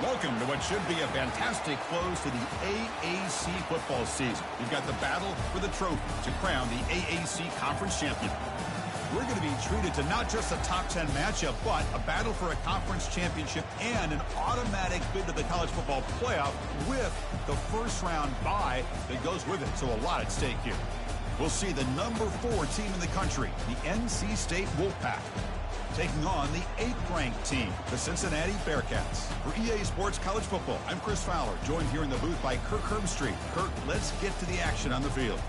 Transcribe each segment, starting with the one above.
Welcome to what should be a fantastic close to the AAC football season. We've got the battle for the trophy to crown the AAC Conference Champion. We're going to be treated to not just a top 10 matchup, but a battle for a conference championship and an automatic bid to the college football playoff with the first round bye that goes with it. So a lot at stake here. We'll see the number 4 team in the country, the NC State Wolfpack, taking on the 8th-ranked team, the Cincinnati Bearcats. For EA Sports College Football, I'm Chris Fowler, joined here in the booth by Kirk Herbstreit. Kirk, let's get to the action on the field.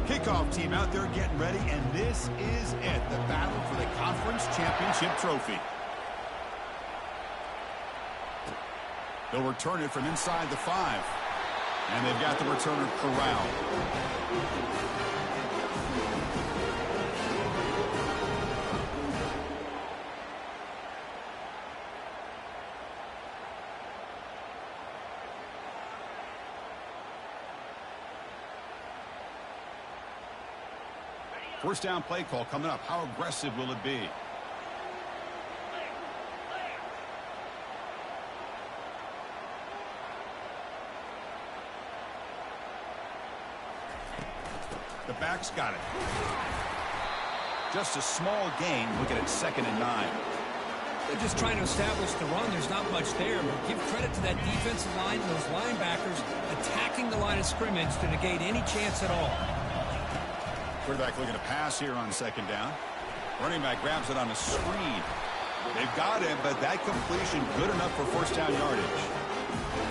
Kickoff team out there getting ready, and this is it, the battle for the conference championship trophy. They'll return it from inside the 5, and they've got the returner corralled. First down play call coming up. How aggressive will it be? The back's got it. Just a small gain. Look at it, 2nd and 9. They're just trying to establish the run. There's not much there, but give credit to that defensive line and those linebackers attacking the line of scrimmage to negate any chance at all. Quarterback looking to pass here on 2nd down. Running back grabs it on a screen. They've got him, but that completion good enough for first down yardage.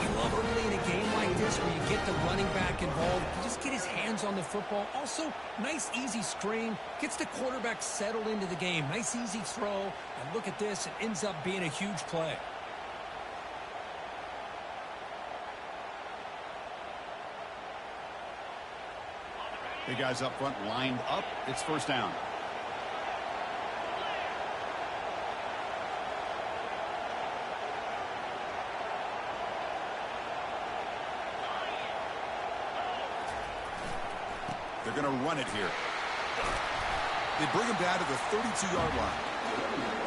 You love early in a game like this where you get the running back involved. Just get his hands on the football. Also, nice easy screen. Gets the quarterback settled into the game. Nice easy throw. And look at this. It ends up being a huge play. The guys up front lined up. It's first down. They're going to run it here. They bring him down to the 32-yard line.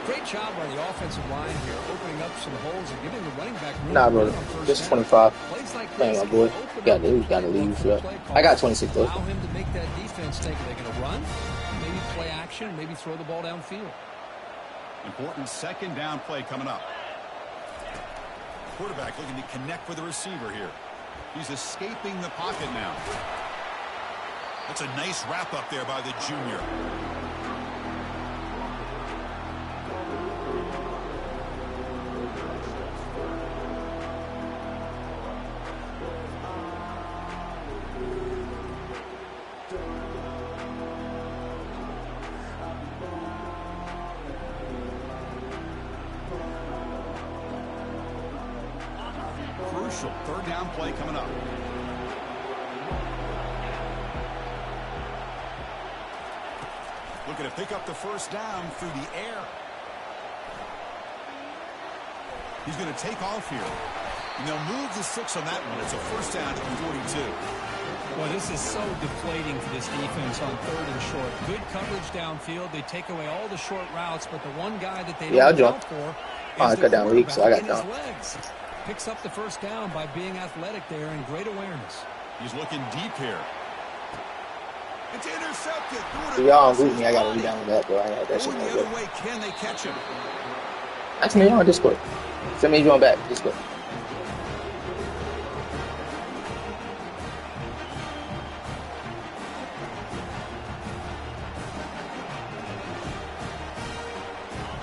Great job by the offensive line here, opening up some holes and giving the running back room. Nah, brother. This is 25. Man, my boy. Who's got to leave? Sure. I got 26, though. Allow him to make that defense think they're going to run, maybe play action, maybe throw the ball downfield. Important 2nd down play coming up. Quarterback looking to connect with the receiver here. He's escaping the pocket now. That's a nice wrap up there by the junior. Crucial 3rd down play coming up. Looking to pick up the first down through the air. He's going to take off here. And they'll move the 6 on that one. It's a first down at the 42. Well, this is so deflating for this defense on 3rd and short. Good coverage downfield. They take away all the short routes, but the one guy that they don't account for is the down weak, so I got quarterback down. in his legs. Picks up the first down by being athletic there and great awareness. He's looking deep here. It's intercepted. If y'all root me, I got to be down with that, bro. I had that shit Going no the good. other way, can they catch him? Ask me on Discord. Send me if you want back. Discord.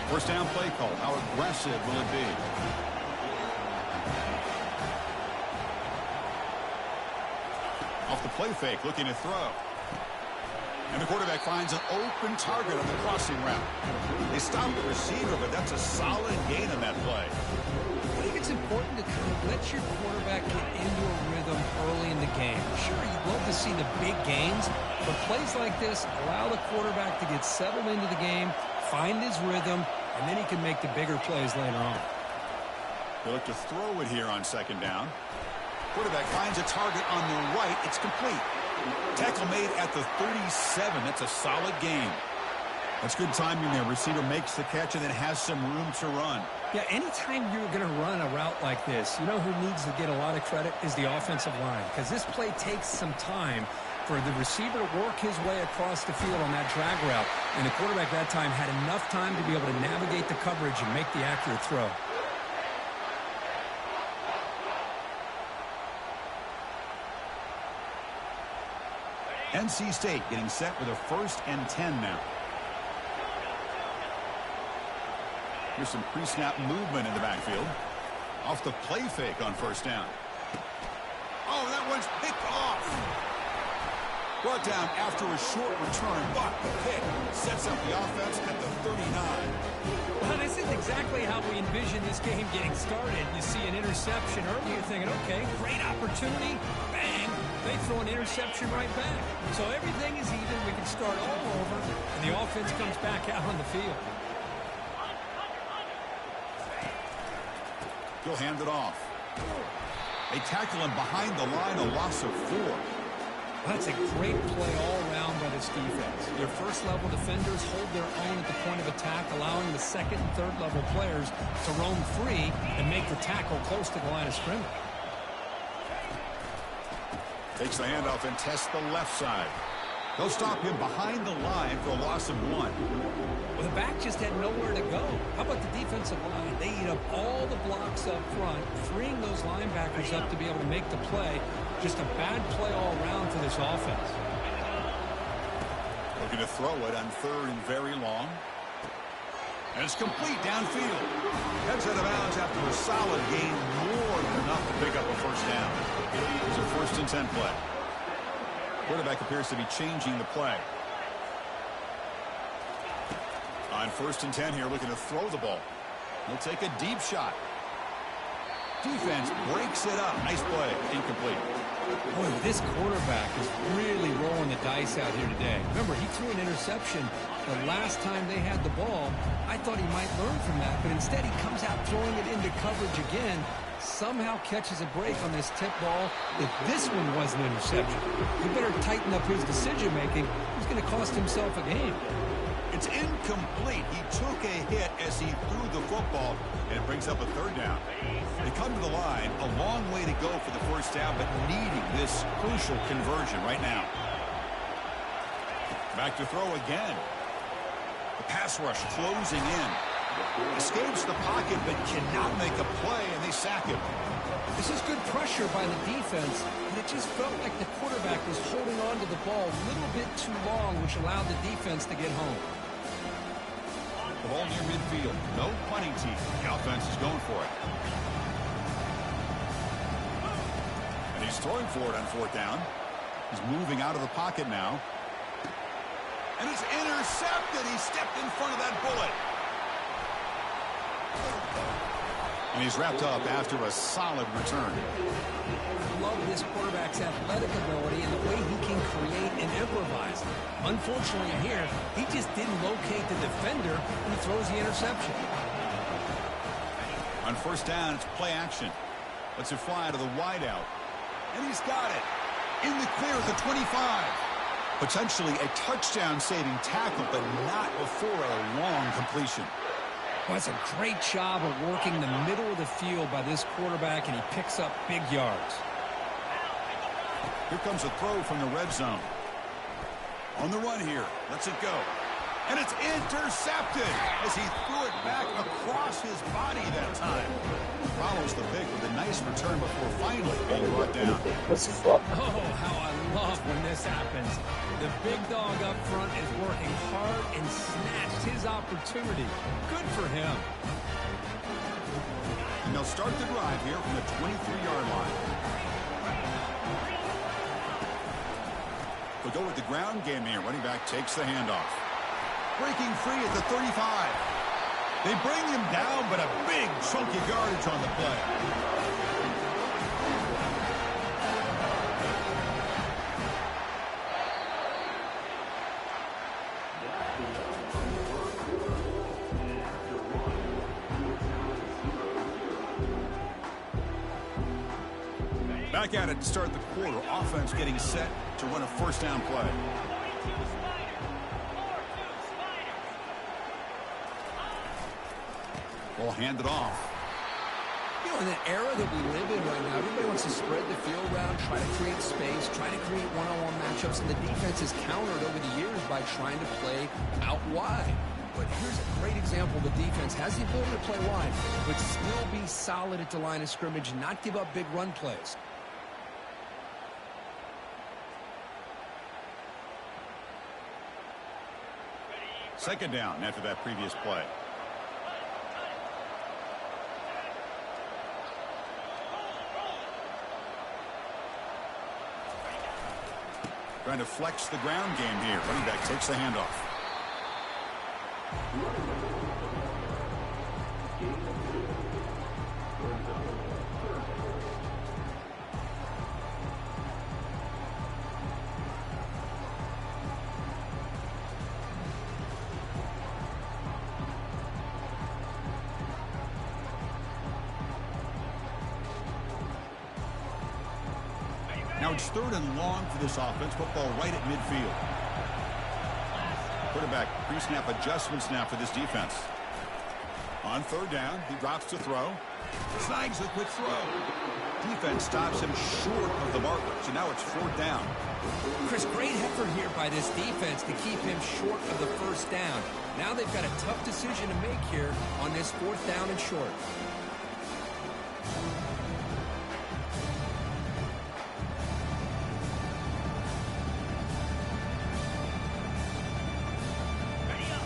First down play call. How aggressive will it be? Off the play fake, looking to throw. And the quarterback finds an open target on the crossing route. They stop the receiver, but that's a solid gain on that play. I think it's important to kind of let your quarterback get into a rhythm early in the game. Sure, you'd love to see the big gains, but plays like this allow the quarterback to get settled into the game, find his rhythm, and then he can make the bigger plays later on. They look to throw it here on second down. Quarterback finds a target on the right. It's complete. Tackle made at the 37. That's a solid gain. That's good timing there. Receiver makes the catch and then has some room to run. Yeah, anytime you're going to run a route like this, you know who needs to get a lot of credit is the offensive line, because this play takes some time for the receiver to work his way across the field on that drag route. And the quarterback that time had enough time to be able to navigate the coverage and make the accurate throw. NC State getting set with a 1st and 10 now. Here's some pre-snap movement in the backfield. Off the play fake on 1st down. Oh, that one's picked off. Brought down after a short return, but the pick sets up the offense at the 39. Well, this is exactly how we envision this game getting started. You see an interception early, you're thinking, okay, great opportunity, bang, they throw an interception right back. So everything is even, we can start all over, and the offense comes back out on the field. He'll hand it off. They tackle him behind the line, a loss of 4. That's a great play all around by this defense. Their first-level defenders hold their own at the point of attack, allowing the second and third-level players to roam free and make the tackle close to the line of scrimmage. Takes the handoff and tests the left side. They'll stop him behind the line for a loss of 1. Well, the back just had nowhere to go. How about the defensive line? They eat up all the blocks up front, freeing those linebackers up to be able to make the play. Just a bad play all around for this offense. Looking to throw it on 3rd and very long. And it's complete downfield. Heads out of bounds after a solid gain, more than enough to pick up a 1st down. It's a 1st and 10 play. Quarterback appears to be changing the play. On 1st and 10 here, looking to throw the ball. He'll take a deep shot. Defense breaks it up. Nice play. Incomplete. Boy, this quarterback is really rolling the dice out here today. Remember, he threw an interception the last time they had the ball. I thought he might learn from that, but instead he comes out throwing it into coverage again. Somehow catches a break on this tip ball. If this one was an interception, he better tighten up his decision-making. He's going to cost himself a game. It's incomplete. He took a hit as he threw the football, and it brings up a 3rd down. They come to the line, a long way to go for the 1st down, but needing this crucial conversion right now. Back to throw again. The pass rush closing in. Escapes the pocket, but cannot make a play, and they sack him. This is good pressure by the defense, and it just felt like the quarterback was holding on to the ball a little bit too long, which allowed the defense to get home. The ball near midfield. No punting team. The offense is going for it. And he's throwing for it on 4th down. He's moving out of the pocket now. And it's intercepted. He stepped in front of that bullet. And he's wrapped up after a solid return. I love this quarterback's athletic ability and the way he can create and improvise. Unfortunately here, he just didn't locate the defender when he throws the interception. On 1st down, it's play action. Lets it fly to the wideout. And he's got it. In the clear at the 25. Potentially a touchdown-saving tackle, but not before a long completion. Well, that's a great job of working the middle of the field by this quarterback, and he picks up big yards. Here comes a throw from the red zone. On the run here. Lets it go. And it's intercepted as he threw it back across his body that time. Follows the pick with a nice return before finally being brought down. Oh, how I love when this happens. The big dog up front is working hard and snatched his opportunity. Good for him. And they'll start the drive here from the 23-yard line. They'll go with the ground game here. Running back takes the handoff. Breaking free at the 35. They bring him down, but a big chunky yardage on the play. Back at it to start the quarter. Offense getting set to run a first down play. We'll hand it off. You know, in the era that we live in right now, everybody wants to spread the field around, try to create space, try to create one-on-one matchups, and the defense has countered over the years by trying to play out wide. But here's a great example. The defense has the ability to play wide, but still be solid at the line of scrimmage, not give up big run plays. Second down after that previous play. Trying to flex the ground game here. Running back takes the handoff. Now it's 3rd and long for this offense. Football right at midfield. Quarterback pre-snap adjustments now for this defense. On 3rd down, he drops to throw. Snags a quick throw. Defense stops him short of the marker. So now it's 4th down. Chris, great effort here by this defense to keep him short of the first down. Now they've got a tough decision to make here on this 4th down and short.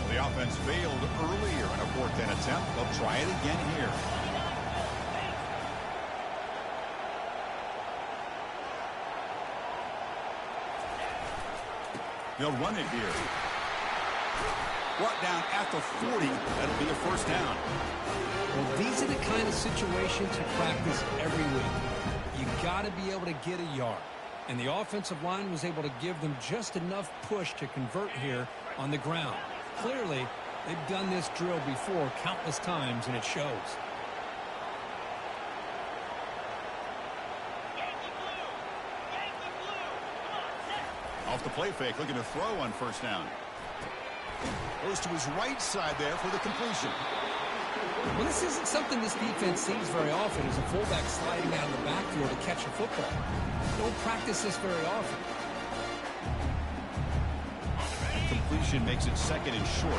The offense failed earlier in a 4th down attempt. They'll try it again here. They'll run it here. Brought down at the 40. That'll be a first down. Well, these are the kind of situations you practice every week. You got to be able to get a yard. And the offensive line was able to give them just enough push to convert here on the ground. Clearly, they've done this drill before countless times, and it shows. Off the play fake, looking to throw on first down. Goes to his right side there for the completion. Well, this isn't something this defense sees very often, is a fullback sliding out of the backfield to catch a football. Don't practice this very often. Completion makes it 2nd and short.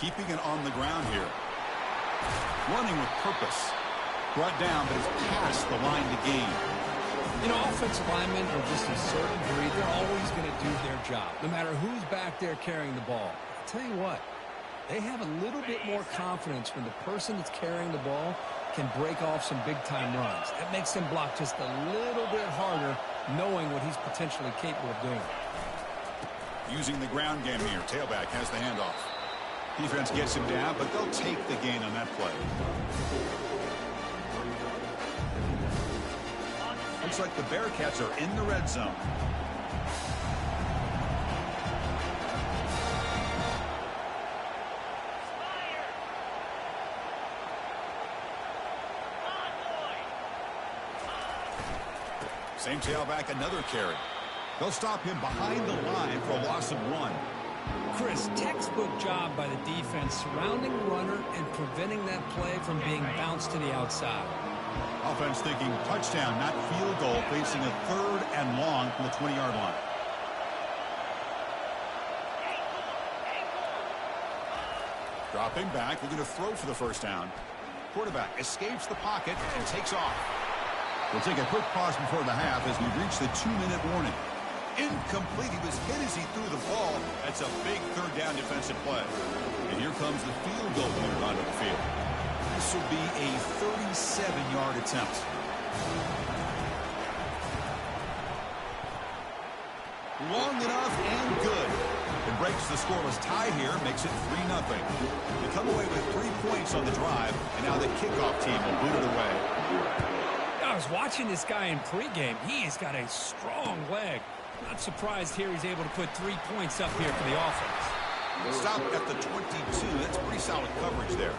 Keeping it on the ground here. Running with purpose. Brought down, but it's past the line to gain. You know, offensive linemen are just a certain breed. They're always going to do their job, no matter who's back there carrying the ball. I'll tell you what, they have a little bit more confidence when the person that's carrying the ball can break off some big-time runs. That makes them block just a little bit harder, knowing what he's potentially capable of doing. Using the ground game here. Tailback has the handoff. Defense gets him down, but they'll take the gain on that play. Looks like the Bearcats are in the red zone. Same tailback, another carry. They'll stop him behind the line for a loss of 1. Chris, textbook job by the defense surrounding the runner and preventing that play from being bounced to the outside. Offense thinking touchdown, not field goal, facing a 3rd and long from the 20-yard line. Dropping back, looking to throw for the first down. Quarterback escapes the pocket and takes off. We'll take a quick pause before the half as we reach the 2-minute warning. Incomplete. He was hit as he threw the ball. That's a big third down defensive play. And here comes the field goal unit onto the field. This will be a 37-yard attempt. Long enough and good. It breaks the scoreless tie here, makes it 3-0. They come away with 3 points on the drive, and now the kickoff team will boot it away. I was watching this guy in pregame. He's got a strong leg. Not surprised here he's able to put 3 points up here for the offense. Stop at the 22. That's pretty solid coverage there.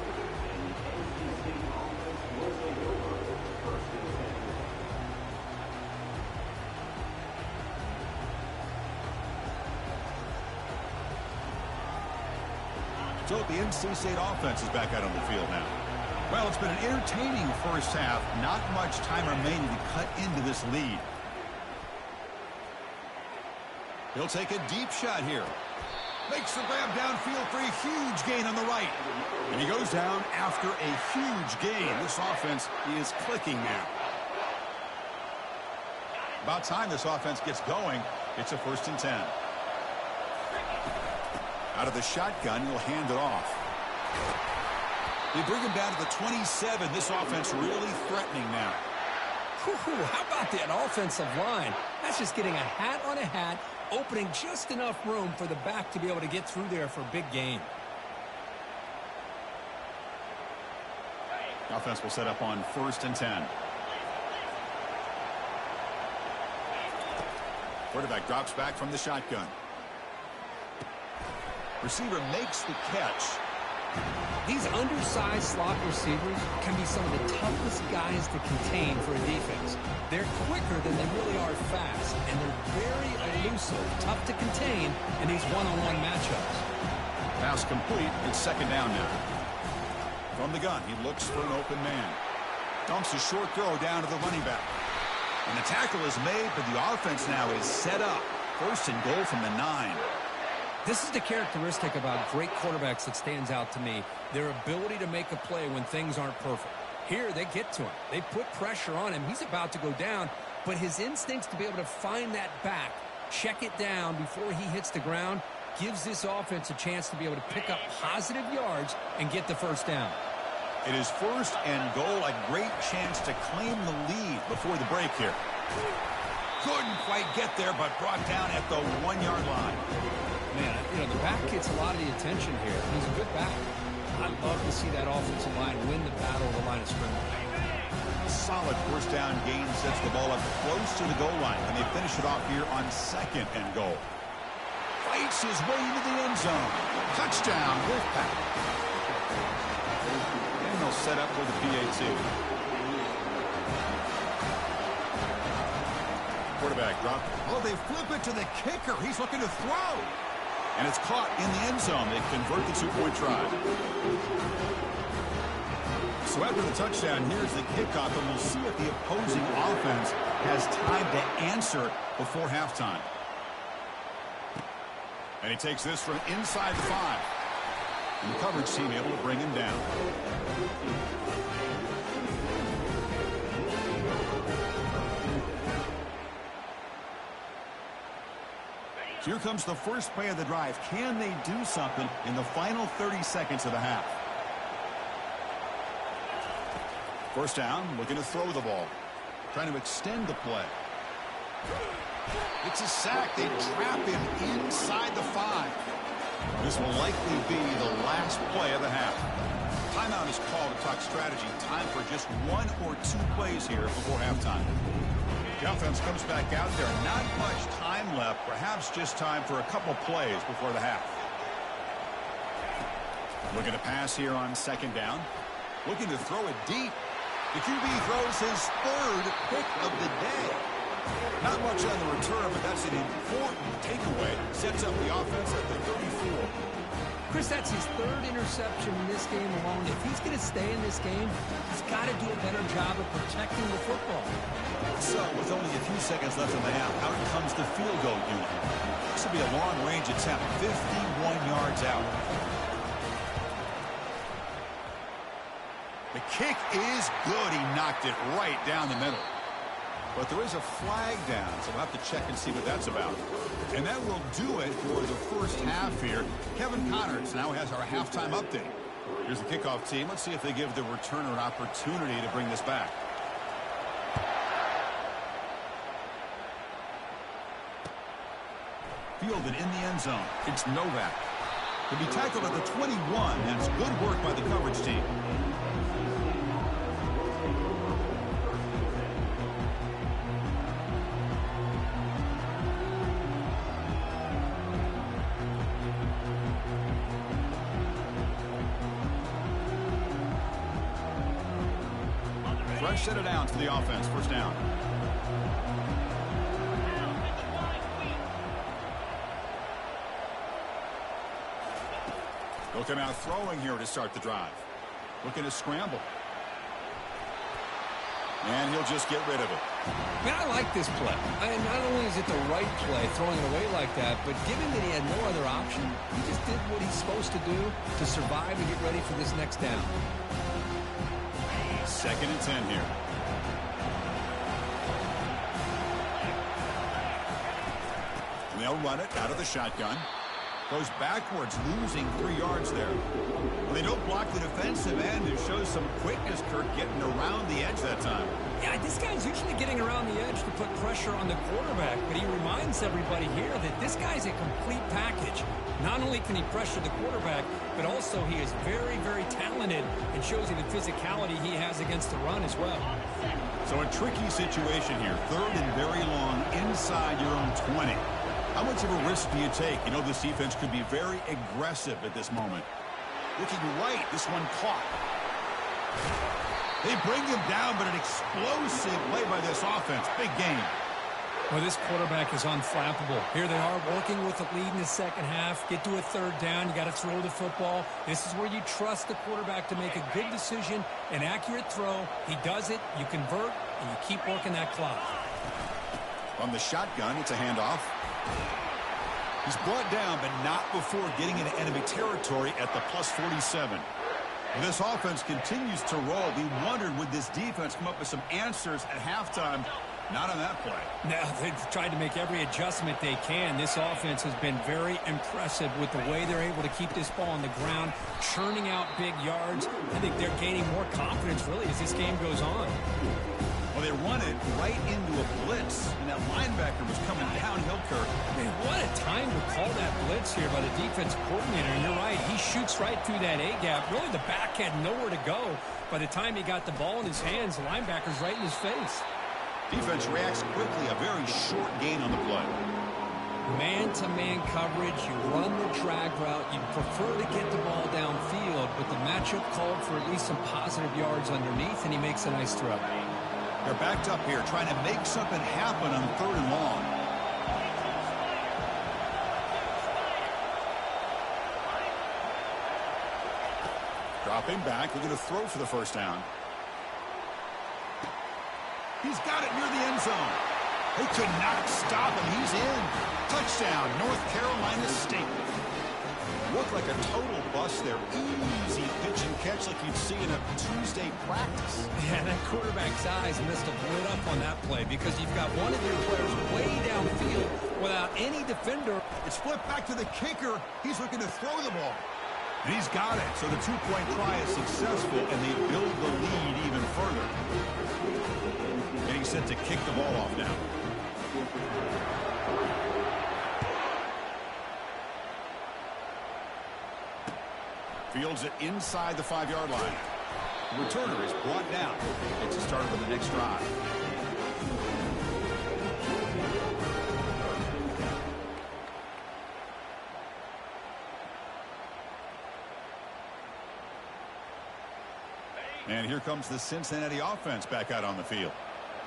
So the NC State offense is back out on the field now. Well, it's been an entertaining first half. Not much time remaining to cut into this lead. He'll take a deep shot here. Makes the grab downfield for a huge gain on the right. And he goes down after a huge gain. This offense is clicking now. About time this offense gets going. It's a 1st and 10. Out of the shotgun, he'll hand it off. They bring him down to the 27. This offense really threatening now. How about that offensive line? That's just getting a hat on a hat, opening just enough room for the back to be able to get through there for a big gain. The offense will set up on 1st and 10. Quarterback drops back from the shotgun. Receiver makes the catch. These undersized slot receivers can be some of the toughest guys to contain for a defense. They're quicker than they really are fast, and they're very elusive, tough to contain in these one-on-one matchups. Pass complete. It's 2nd down now. From the gun, he looks for an open man. Dumps a short throw down to the running back. And the tackle is made, but the offense now is set up. 1st and goal from the 9. This is the characteristic about great quarterbacks that stands out to me. Their ability to make a play when things aren't perfect. Here, they get to him. They put pressure on him. He's about to go down, but his instincts to be able to find that back, check it down before he hits the ground, gives this offense a chance to be able to pick up positive yards and get the 1st down. It is 1st and goal. A great chance to claim the lead before the break here. Couldn't quite get there, but brought down at the 1-yard line. Man, the back gets a lot of the attention here. He's a good back. I'd love to see that offensive line win the battle of the line of scrimmage. Solid 1st down gain sets the ball up close to the goal line, and they finish it off here on 2nd and goal. Fights his way into the end zone. Touchdown, Wolfpack. And they'll set up for the PAT. Quarterback drop. Oh, they flip it to the kicker. He's looking to throw. And it's caught in the end zone. They convert the 2-point try. So after the touchdown, here's the kickoff, and we'll see if the opposing offense has time to answer before halftime. And he takes this from inside the 5. And the coverage team able to bring him down. Here comes the first play of the drive. Can they do something in the final 30 seconds of the half? 1st down, looking to throw the ball. Trying to extend the play. It's a sack. They trap him inside the 5. This will likely be the last play of the half. Timeout is called to talk strategy. Time for just 1 or 2 plays here before halftime. The offense comes back out there. Not much time left. Perhaps just time for a couple plays before the half. Looking to pass here on 2nd down. Looking to throw it deep. The QB throws his 3rd pick of the day. Not much on the return, but that's an important takeaway. Sets up the offense at the 34. Chris, that's his 3rd interception in this game alone. If he's going to stay in this game, he's got to do a better job of protecting the football. So, with only a few seconds left in the half, out comes the field goal unit. This will be a long-range attempt, 51 yards out. The kick is good. He knocked it right down the middle. But there is a flag down, so we'll have to check and see what that's about. And that will do it for the first half here. Kevin Connors now has our halftime update. Here's the kickoff team. Let's see if they give the returner an opportunity to bring this back. Fielded in the end zone. It's Novak. To be tackled at the 21. That's good work by the coverage team. Fresh set of downs for the offense. First down. They'll come out throwing here to start the drive. Looking to scramble. And he'll just get rid of it. Man, I like this play. Not only is it the right play, throwing it away like that, but given that he had no other option, he just did what he's supposed to do to survive and get ready for this next down. 2nd and 10 here. And they'll run it out of the shotgun. Goes backwards, losing 3 yards there. Well, they don't block the defensive end. It shows some quickness, Kirk, getting around the edge that time. Yeah, this guy's usually getting around the edge to put pressure on the quarterback, but he reminds everybody here that this guy's a complete package. Not only can he pressure the quarterback, but also he is very, very talented and shows you the physicality he has against the run as well. So a tricky situation here. 3rd and very long inside your own 20. How much of a risk do you take? You know, this defense could be very aggressive at this moment. Looking right, this one caught. They bring him down, but an explosive play by this offense. Big game. Well, this quarterback is unflappable. Here they are working with the lead in the second half. Get to a 3rd down. You got to throw the football. This is where you trust the quarterback to make a good decision, an accurate throw. He does it, you convert, and you keep working that clock. From the shotgun, it's a handoff. He's brought down, but not before getting into enemy territory at the +47. When this offense continues to roll, we wondered, would this defense come up with some answers at halftime? Not on that play. Now, they've tried to make every adjustment they can. This offense has been very impressive with the way they're able to keep this ball on the ground, churning out big yards. I think they're gaining more confidence, really, as this game goes on. Well, they run it right into a blitz, and that linebacker was coming downhill, Kirk. Man, what a time to call that blitz here by the defense coordinator. And you're right, he shoots right through that A-gap. Really, the back had nowhere to go. By the time he got the ball in his hands, the linebacker's right in his face. Defense reacts quickly, a very short gain on the play. Man-to-man coverage, you run the drag route, you prefer to get the ball downfield, but the matchup called for at least some positive yards underneath, and he makes a nice throw. They're backed up here, trying to make something happen on 3rd and long. Dropping back, looking to throw for the first down. He's got it near the end zone. They could not stop him. He's in. Touchdown, North Carolina State. Looked like a total bust there. Easy pitch and catch like you'd see in a Tuesday practice. Yeah, that quarterback's eyes must have lit up on that play because you've got one of your players way downfield without any defender. It's flipped back to the kicker. He's looking to throw the ball. And he's got it. So the 2-point try is successful, and they build the lead even further. Getting set to kick the ball off now. Fields it inside the 5-yard line. The returner is brought down. It's a start for the next drive. And here comes the Cincinnati offense back out on the field.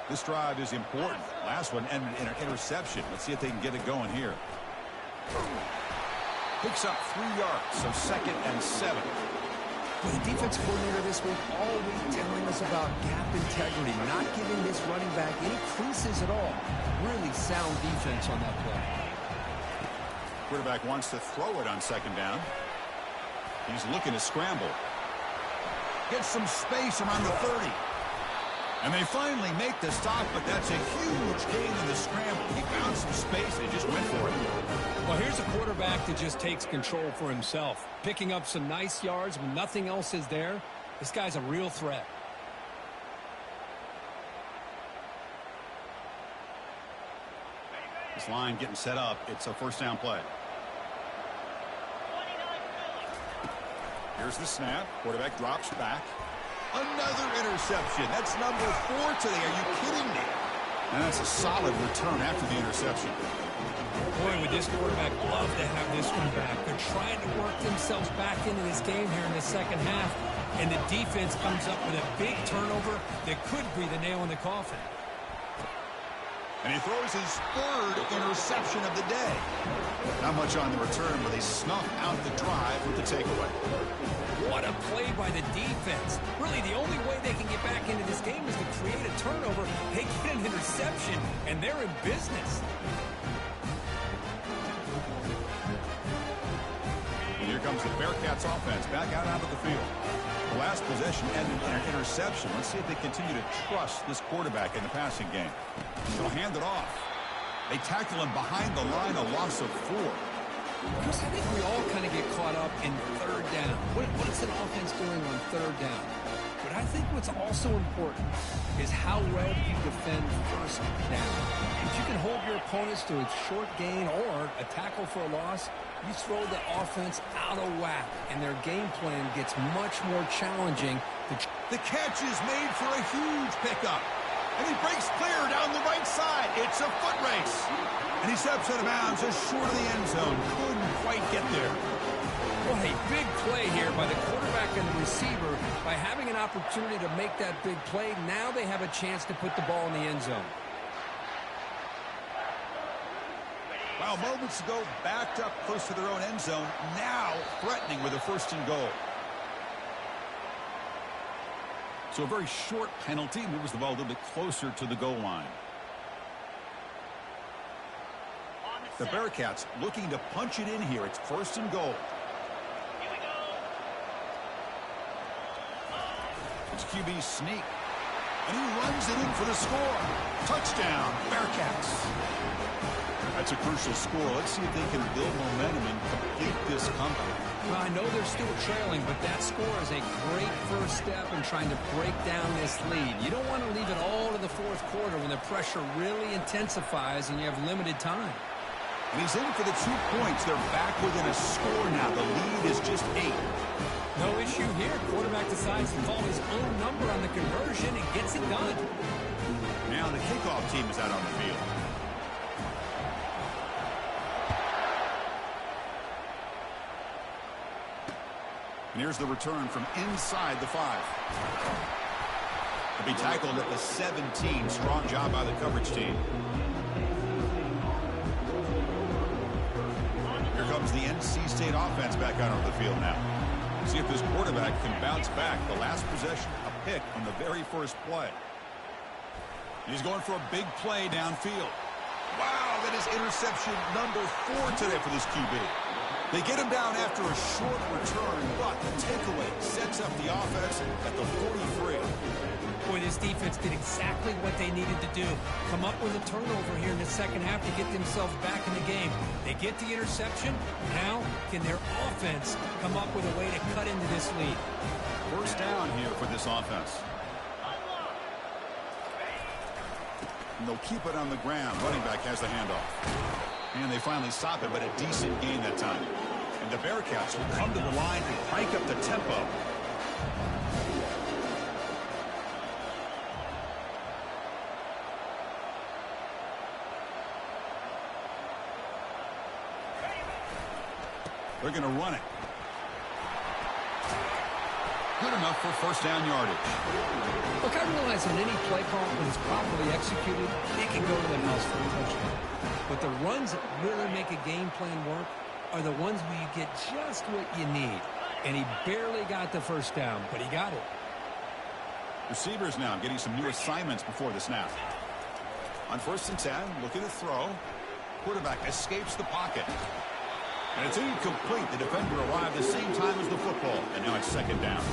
This drive is important. Last one ended in an interception. Let's see if they can get it going here. Picks up 3 yards, so 2nd and 7. Well, the defense coordinator this week always telling us about gap integrity, not giving this running back any creases at all. Really sound defense on that play. Quarterback wants to throw it on 2nd down. He's looking to scramble. Gets some space around the 30. And they finally make the stop, but that's a huge gain in the scramble. He found some space and just went for it. Well, here's a quarterback that just takes control for himself, picking up some nice yards when nothing else is there. This guy's a real threat. This line getting set up. It's a first down play. Here's the snap. Quarterback drops back. Another interception. That's number 4 today. Are you kidding me? And that's a solid return after the interception. Boy, would this quarterback love to have this one back. They're trying to work themselves back into this game here in the second half. And the defense comes up with a big turnover that could be the nail in the coffin. And he throws his 3rd interception of the day. Not much on the return, but they snuff out the drive with the takeaway. What a play by the defense. Really, the only way they can get back into this game is to create a turnover. They get an interception, and they're in business. And here comes the Bearcats offense back out onto the field. The last possession ended in an interception. Let's see if they continue to trust this quarterback in the passing game. They'll hand it off. They tackle him behind the line, a loss of 4. Chris, I think we all kind of get caught up in 3rd down. What is an offense doing on 3rd down? But I think what's also important is how well you defend 1st down. If you can hold your opponents to a short gain or a tackle for a loss, you throw the offense out of whack, and their game plan gets much more challenging. The catch is made for a huge pickup. And he breaks clear down the right side. It's a foot race. And he steps out of bounds just short of the end zone. Couldn't quite get there. Well, a big play here by the quarterback and the receiver. By having an opportunity to make that big play, now they have a chance to put the ball in the end zone. Well, moments ago, backed up close to their own end zone. Now threatening with a 1st and goal. So a very short penalty moves the ball a little bit closer to the goal line. The Bearcats looking to punch it in here. It's 1st and goal. Here we go. It's QB sneak. And he runs it in for the score. Touchdown, Bearcats. That's a crucial score. Let's see if they can build momentum and complete this comeback. Well, I know they're still trailing, but that score is a great first step in trying to break down this lead. You don't want to leave it all to the 4th quarter when the pressure really intensifies and you have limited time. And he's in for the 2 points. They're back within a score now. The lead is just 8. No issue here. Quarterback decides to call his own number on the conversion and gets it done. Now the kickoff team is out on the field. And here's the return from inside the 5. He'll be tackled at the 17. Strong job by the coverage team. Here comes the NC State offense back out on the field now. See if this quarterback can bounce back. The last possession, a pick on the very first play. He's going for a big play downfield. Wow, that is interception number 4 today for this QB. They get him down after a short return, but the takeaway sets up the offense at the 43. Boy, this defense did exactly what they needed to do. Come up with a turnover here in the second half to get themselves back in the game. They get the interception. Now, can their offense come up with a way to cut into this lead? First down here for this offense. And they'll keep it on the ground. Running back has the handoff. And they finally stop it, but a decent gain that time. And the Bearcats will come to the line and crank up the tempo. They're going to run it. Good enough for first down yardage. Look, I realize on any play call, when it's properly executed, it can go to the house for a touchdown. But the runs that really make a game plan work are the ones where you get just what you need. And he barely got the first down, but he got it. Receivers now getting some new assignments before the snap. On 1st and 10, looking to throw. Quarterback escapes the pocket. And it's incomplete. The defender arrived the same time as the football. And now it's second down.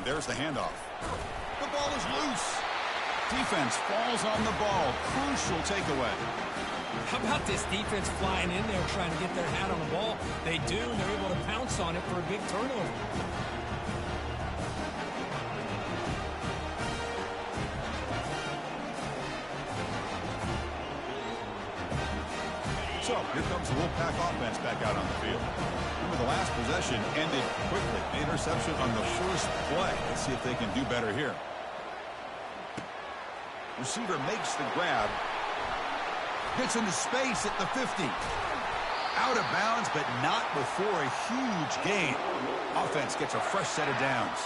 And there's the handoff. The ball is loose. Defense falls on the ball. Crucial takeaway. How about this defense flying in there trying to get their hat on the ball? They do, and they're able to pounce on it for a big turnover. So, here comes the Wolfpack offense back out on the field. Remember, the last possession ended quickly. An interception on the first play. Let's see if they can do better here. Receiver makes the grab. Gets into space at the 50. Out of bounds, but not before a huge gain. Offense gets a fresh set of downs.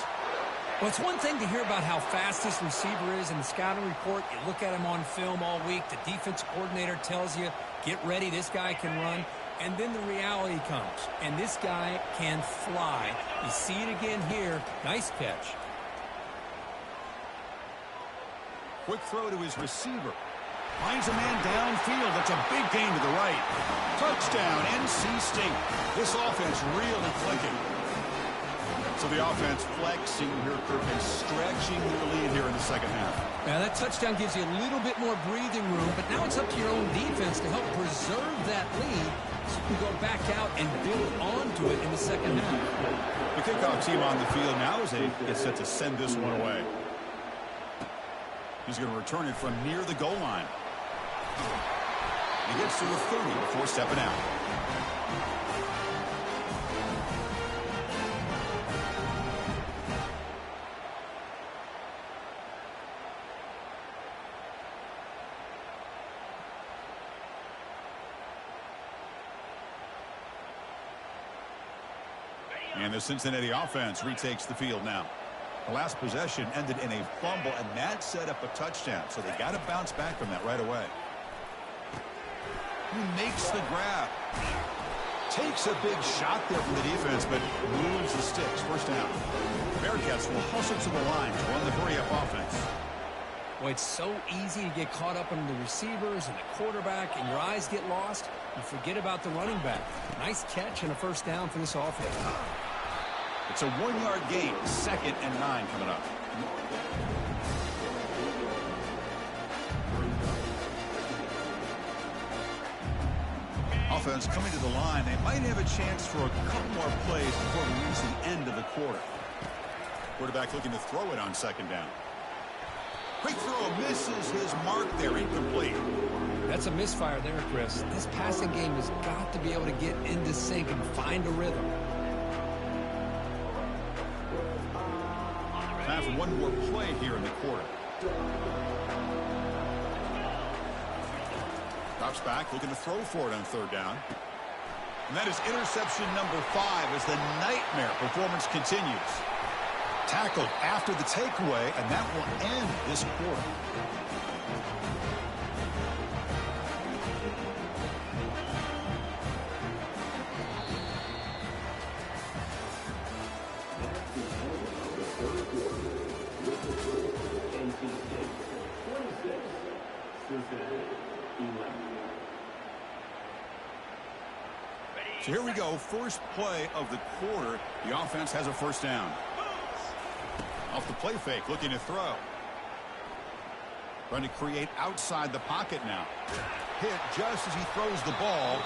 Well, it's one thing to hear about how fast this receiver is in the scouting report. You look at him on film all week. The defense coordinator tells you, get ready, this guy can run. And then the reality comes, and this guy can fly. You see it again here. Nice catch. Quick throw to his receiver. Finds a man downfield. That's a big gain to the right. Touchdown, NC State. This offense really clicking. So the offense flexing here, Kirk, and stretching their lead here in the second half. Now that touchdown gives you a little bit more breathing room, but now it's up to your own defense to help preserve that lead so you can go back out and build onto it in the second half. The kickoff team on the field now is set to send this one away. He's going to return it from near the goal line. He gets to the 30 before stepping out. And the Cincinnati offense retakes the field now. The last possession ended in a fumble, and that set up a touchdown. So they got to bounce back from that right away. He makes the grab. Takes a big shot there from the defense, but moves the sticks. First down. Bearcats will hustle to the line to run the hurry-up offense. Well, it's so easy to get caught up in the receivers and the quarterback, and your eyes get lost. You forget about the running back. Nice catch and a first down for this offense. It's a 1-yard gain. 2nd and 9 coming up. Offense coming to the line. They might have a chance for a couple more plays before we reach the end of the quarter. Quarterback looking to throw it on 2nd down. Quick throw, misses his mark there, incomplete. That's a misfire there, Chris. This passing game has got to be able to get into sync and find a rhythm. Time for one more play here in the quarter. Drops back, looking to throw for it on 3rd down. And that is interception number 5 as the nightmare performance continues. Tackled after the takeaway, and that will end this quarter. So here we go, first play of the quarter. The offense has a first down. Off the play fake, looking to throw. Trying to create outside the pocket now. Hit just as he throws the ball.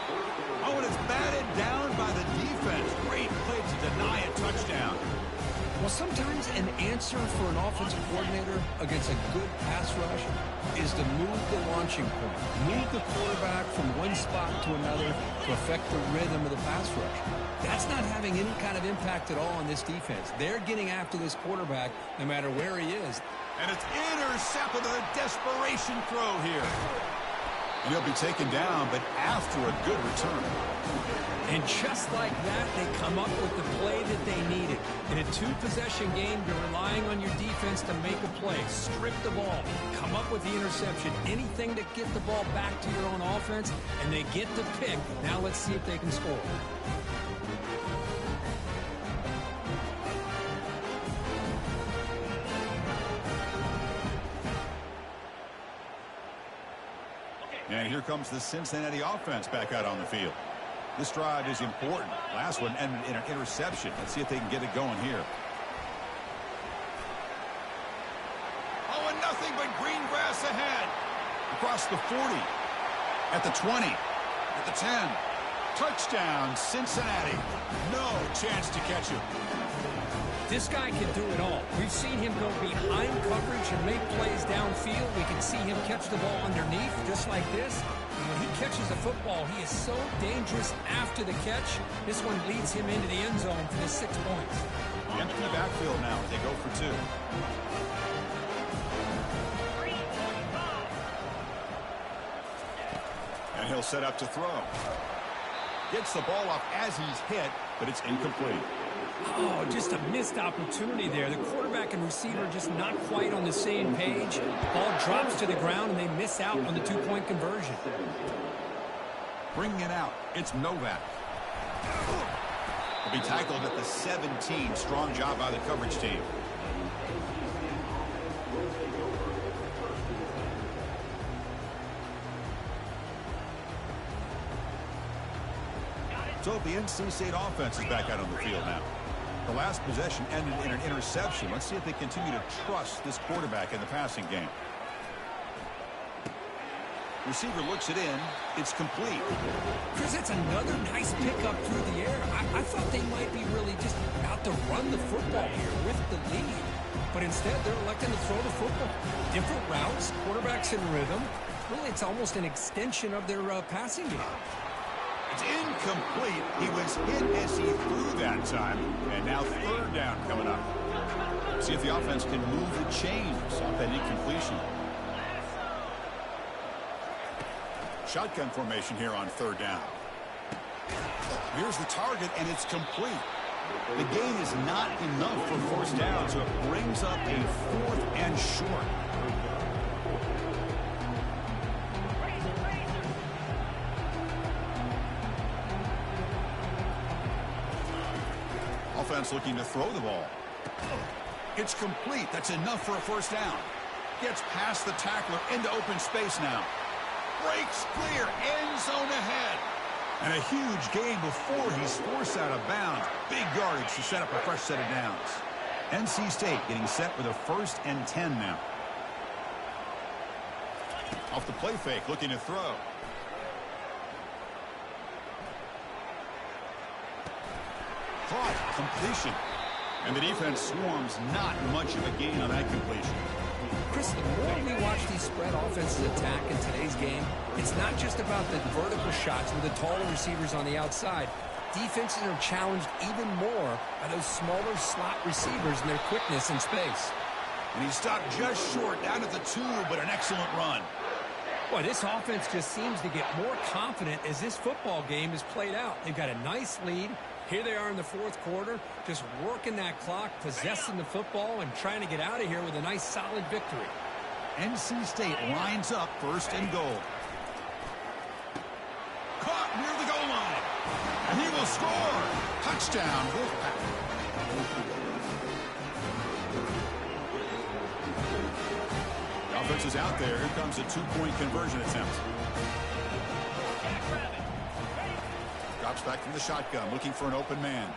Oh, and it's batted down by the defense. Great play to deny a touchdown. Well, sometimes an answer for an offensive coordinator against a good pass rush is to move the launching point. Move the quarterback from one spot to another to affect the rhythm of the pass rush. That's not having any kind of impact at all on this defense. They're getting after this quarterback no matter where he is. And it's intercepted, a desperation throw here. And he'll be taken down, but after a good return. And just like that, they come up with the play that they needed. In a 2-possession game, you're relying on your defense to make a play. Strip the ball. Come up with the interception. Anything to get the ball back to your own offense, and they get the pick. Now let's see if they can score. And here comes the Cincinnati offense back out on the field. This drive is important. Last one ended in an interception. Let's see if they can get it going here. across the 40, at the 20, at the 10. Touchdown, Cincinnati. No chance to catch him. This guy can do it all. We've seen him go behind coverage and make plays downfield. We can see him catch the ball underneath, just like this. And when he catches the football, he is so dangerous after the catch. This one leads him into the end zone for the 6 points. The empty backfield now. They go for 2. And he'll set up to throw. Gets the ball off as he's hit, but it's incomplete. Oh, just a missed opportunity there. The quarterback and receiver just not quite on the same page. Ball drops to the ground, and they miss out on the 2-point conversion. Bringing it out, it's Novak. He'll be tackled at the 17. Strong job by the coverage team. So the NC State offense is back out on the field now. The last possession ended in an interception. Let's see if they continue to trust this quarterback in the passing game. Receiver looks it in. It's complete. Chris, that's another nice pickup through the air. I thought they might be really just out to run the football here with the lead. But instead, they're electing to throw the football. Different routes, quarterbacks in rhythm. Really, it's almost an extension of their passing game. It's incomplete. He was hit as he threw that time. And now 3rd down coming up. See if the offense can move the chains off that incompletion. Shotgun formation here on 3rd down. Here's the target, and it's complete. The gain is not enough for 1st down, so it brings up a 4th and short. Offense looking to throw the ball. It's complete. That's enough for a 1st down. Gets past the tackler into open space now. Breaks clear, end zone ahead. And a huge gain before he's forced out of bounds. Big yardage to set up a fresh set of downs. NC State getting set with a 1st and 10 now. Off the play fake, looking to throw. Caught, completion. And the defense swarms, not much of a gain on that completion. Chris, the more we watch these spread offenses attack in today's game, it's not just about the vertical shots with the taller receivers on the outside. Defenses are challenged even more by those smaller slot receivers and their quickness in space. And he stopped just short, down at the 2, but an excellent run. Boy, this offense just seems to get more confident as this football game is played out. They've got a nice lead. Here they are in the 4th quarter, just working that clock, possessing the football, and trying to get out of here with a nice, solid victory. NC State lines up 1st and goal. Caught near the goal line. And he will score. Touchdown, Wolfpack. The offense is out there. Here comes a 2-point conversion attempt. Drops back from the shotgun, looking for an open man.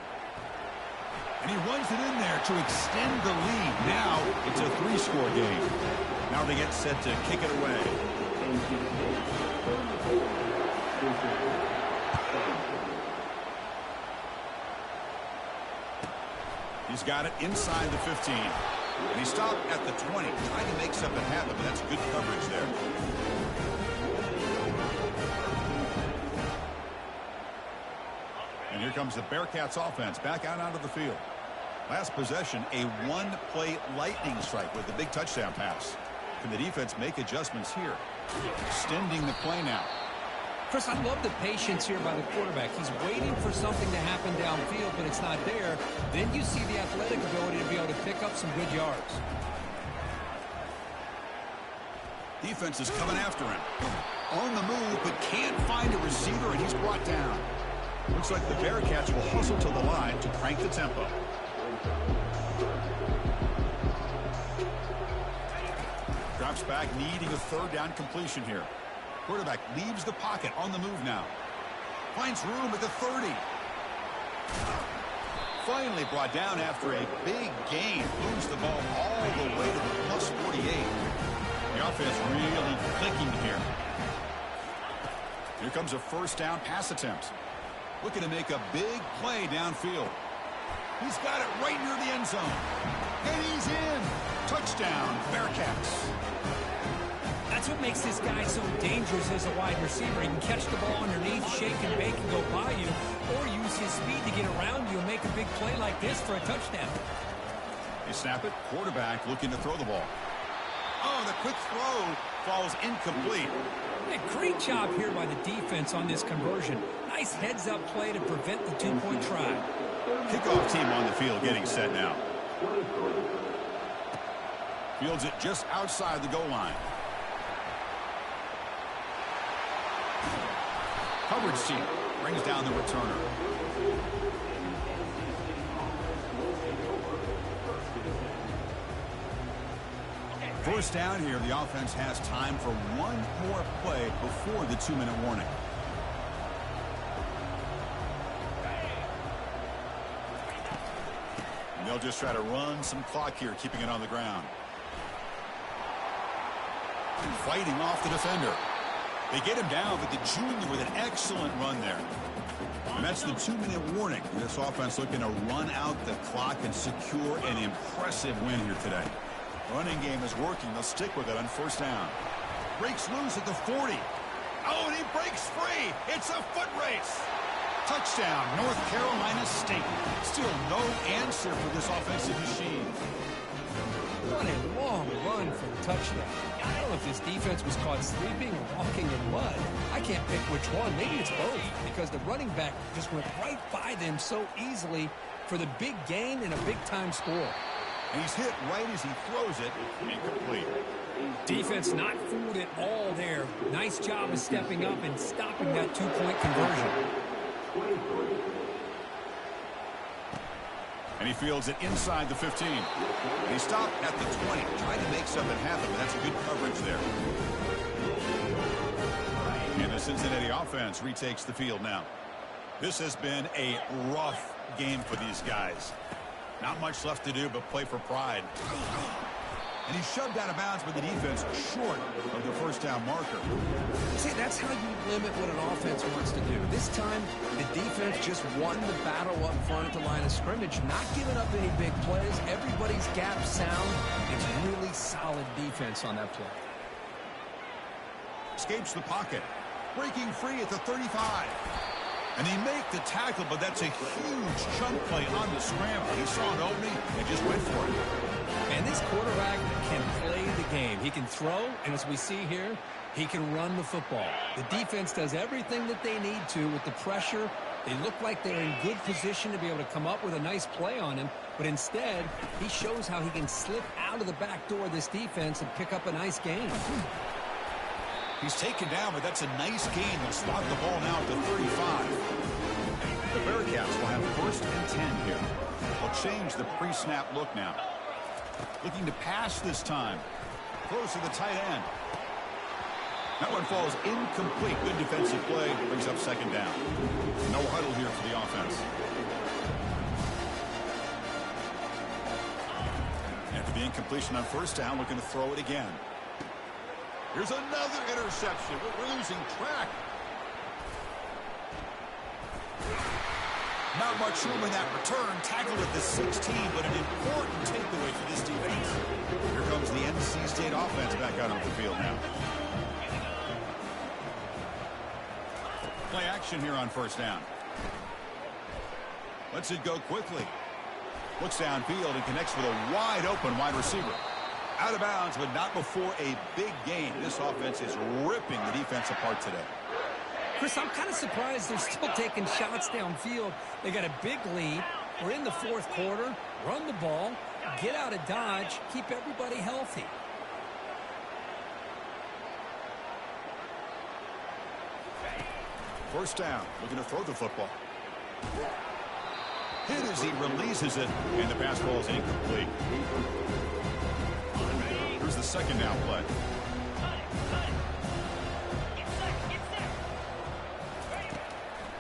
And he runs it in there to extend the lead. Now it's a 3-score game. Now they get set to kick it away. He's got it inside the 15. And he stopped at the 20, trying to make something happen, but that's good coverage there. And here comes the Bearcats offense back out onto the field. Last possession, a 1-play lightning strike with the big touchdown pass. Can the defense make adjustments here? Extending the play now. Chris, I love the patience here by the quarterback. He's waiting for something to happen downfield, but it's not there. Then you see the athletic ability to be able to pick up some good yards. Defense is coming after him. On the move, but can't find a receiver, and he's brought down. Looks like the Bearcats will hustle to the line to crank the tempo. Drops back, needing a 3rd down completion here. Quarterback leaves the pocket, on the move now. Finds room at the 30. Finally brought down after a big gain. Moves the ball all the way to the +48. The offense really clicking here. Here comes a first down pass attempt. Looking to make a big play downfield. He's got it right near the end zone. And he's in. Touchdown, Bearcats. That's what makes this guy so dangerous as a wide receiver. He can catch the ball underneath, shake and bake and go by you, or use his speed to get around you and make a big play like this for a touchdown. They snap it. Quarterback looking to throw the ball. Oh, the quick throw falls incomplete. A great job here by the defense on this conversion. Nice heads-up play to prevent the two-point try. Kickoff team on the field getting set now. Fields it just outside the goal line. Coverage team brings down the returner. First down here, the offense has time for one more play before the 2-minute warning. And they'll just try to run some clock here, keeping it on the ground. Fighting off the defender. They get him down, but the junior with an excellent run there. And that's the 2-minute warning. This offense looking to run out the clock and secure an impressive win here today. Running game is working. They'll stick with it on first down. Breaks loose at the 40. Oh, and he breaks free. It's a foot race. Touchdown, North Carolina State. Still no answer for this offensive machine. What a long run for the touchdown. I don't know if this defense was caught sleeping or walking in mud. I can't pick which one. Maybe it's both, because the running back just went right by them so easily for the big gain and a big-time score. And he's hit right as he throws it. Incomplete. Defense not fooled at all there. Nice job of stepping up and stopping that two-point conversion. And he fields it inside the 15. And he stopped at the 20, trying to make something happen, but that's a good coverage there. And the Cincinnati offense retakes the field now. This has been a rough game for these guys. Not much left to do but play for pride. And he's shoved out of bounds with the defense short of the first down marker. See, that's how you limit what an offense wants to do. This time, the defense just won the battle up front at the line of scrimmage, not giving up any big plays. Everybody's gap sound. It's really solid defense on that play. Escapes the pocket. Breaking free at the 35. And they make the tackle, but that's a huge chunk play on the scramble. He saw an opening and just went for it. And this quarterback can play the game. He can throw, and as we see here, he can run the football. The defense does everything that they need to with the pressure. They look like they're in good position to be able to come up with a nice play on him, but instead, he shows how he can slip out of the back door of this defense and pick up a nice gain. He's taken down, but that's a nice gain. They'll spot the ball now at the 35. The Bearcats will have first and 10 here. They'll change the pre-snap look now. Looking to pass this time. Close to the tight end. That one falls incomplete. Good defensive play. Brings up second down. No huddle here for the offense. After the incompletion on first down, looking to throw it again. Here's another interception. We're losing track. Not much room in that return. Tackled at the 16, but an important takeaway for this defense. Here comes the NC State offense back out on the field now. Play action here on first down. Lets it go quickly. Looks downfield and connects with a wide open wide receiver. Out of bounds, but not before a big gain. This offense is ripping the defense apart today. Chris, I'm kind of surprised they're still taking shots downfield. They got a big lead. We're in the fourth quarter. Run the ball. Get out of Dodge. Keep everybody healthy. First down. Looking to throw the football. Hit as he releases it, and the pass ball is incomplete. Here's the second down play.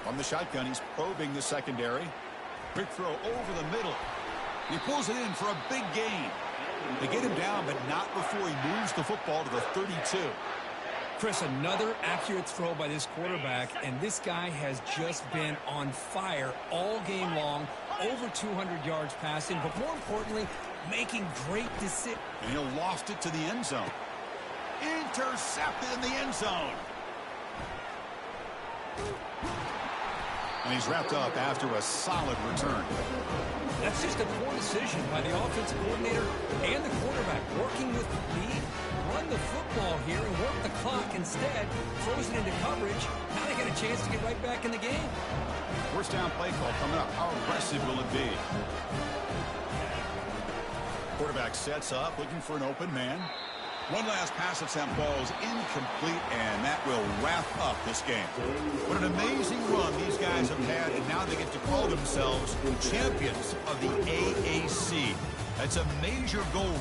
From the shotgun, he's probing the secondary. Quick throw over the middle. He pulls it in for a big gain. They get him down, but not before he moves the football to the 32. Chris, another accurate throw by this quarterback, and this guy has just been on fire all game long, over 200 yards passing, but more importantly, making great decisions. And he'll loft it to the end zone. Intercepted in the end zone. And he's wrapped up after a solid return. That's just a poor decision by the offensive coordinator and the quarterback, working with the lead. Run the football here and work the clock. Instead, throws it into coverage. Now they get a chance to get right back in the game. First down play call coming up. How aggressive will it be? Quarterback sets up, looking for an open man. One last pass attempt, falls incomplete, and that will wrap up this game. What an amazing run these guys have had, and now they get to call themselves champions of the AAC. That's a major goal.